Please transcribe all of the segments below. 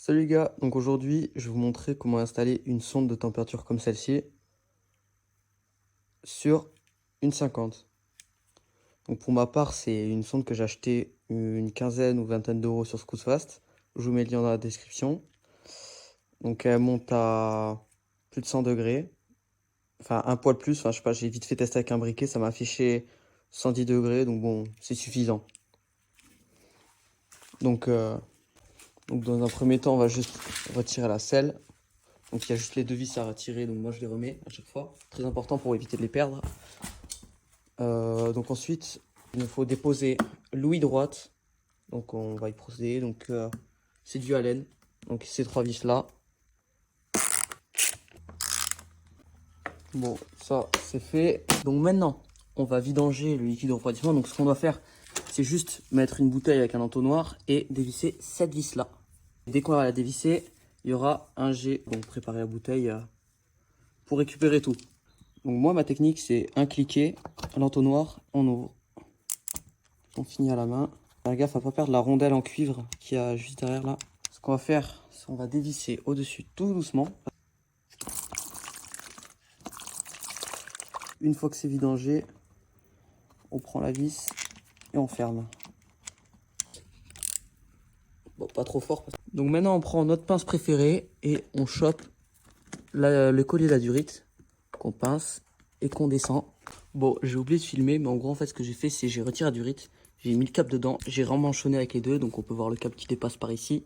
Salut les gars, donc aujourd'hui je vais vous montrer comment installer une sonde de température comme celle-ci sur une 50. Donc pour ma part c'est une sonde que j'ai achetée une quinzaine ou vingtaine d'euros sur Scootfast. Je vous mets le lien dans la description. Donc elle monte à plus de 100 degrés, enfin un poil plus, enfin je sais pas, j'ai vite fait tester avec un briquet, ça m'a affiché 110 degrés, donc bon c'est suffisant. Donc, dans un premier temps on va juste retirer la selle. Donc il y a juste les deux vis à retirer, donc moi je les remets à chaque fois. Très important pour éviter de les perdre. Donc ensuite, il nous faut déposer l'ouïe droite. Donc on va y procéder. Donc c'est du Allen. Donc ces trois vis là. Bon, ça c'est fait. Donc maintenant, on va vidanger le liquide de refroidissement. Donc ce qu'on doit faire, c'est juste mettre une bouteille avec un entonnoir et dévisser cette vis là. Dès qu'on va la dévisser, il y aura un jet. Donc préparer la bouteille pour récupérer tout. Donc moi ma technique c'est un cliquet, l'entonnoir, on ouvre. On finit à la main. Faire gaffe à pas perdre la rondelle en cuivre qu'il y a juste derrière là. Ce qu'on va faire, c'est qu'on va dévisser au-dessus tout doucement. Une fois que c'est vidangé, on prend la vis et on ferme. Bon, pas trop fort. Donc maintenant on prend notre pince préférée et on chope le collier de la durite qu'on pince et qu'on descend. Bon, j'ai oublié de filmer, mais en gros en fait ce que j'ai fait c'est j'ai retiré la durite, j'ai mis le câble dedans, j'ai remmanchonné avec les deux, donc on peut voir le câble qui dépasse par ici.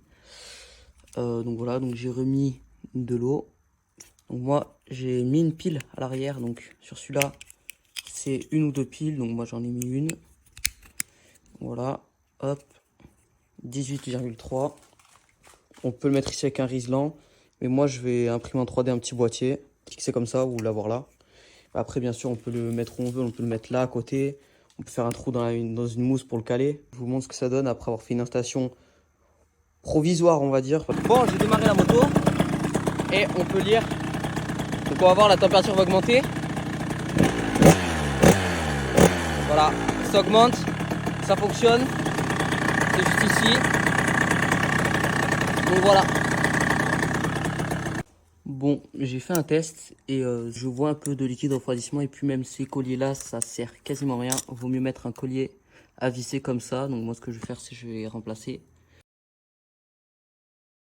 Donc voilà, donc j'ai remis de l'eau. Donc moi j'ai mis une pile à l'arrière, donc sur celui-là c'est une ou deux piles, donc moi j'en ai mis une. Voilà, hop, 18,3. On peut le mettre ici avec un Riesland, mais moi je vais imprimer en 3D un petit boîtier, fixer comme ça ou l'avoir là. Après bien sûr on peut le mettre où on veut, on peut le mettre là à côté. On peut faire un trou dans une mousse pour le caler. Je vous montre ce que ça donne après avoir fait une installation provisoire on va dire. Bon, j'ai démarré la moto et on peut lire. Donc on va voir, la température va augmenter. Voilà, ça augmente, ça fonctionne. C'est juste ici. Donc voilà. Bon, j'ai fait un test et je vois un peu de liquide refroidissement et puis même ces colliers là ça sert quasiment à rien. Vaut mieux mettre un collier à visser comme ça. Donc moi ce que je vais faire c'est que je vais remplacer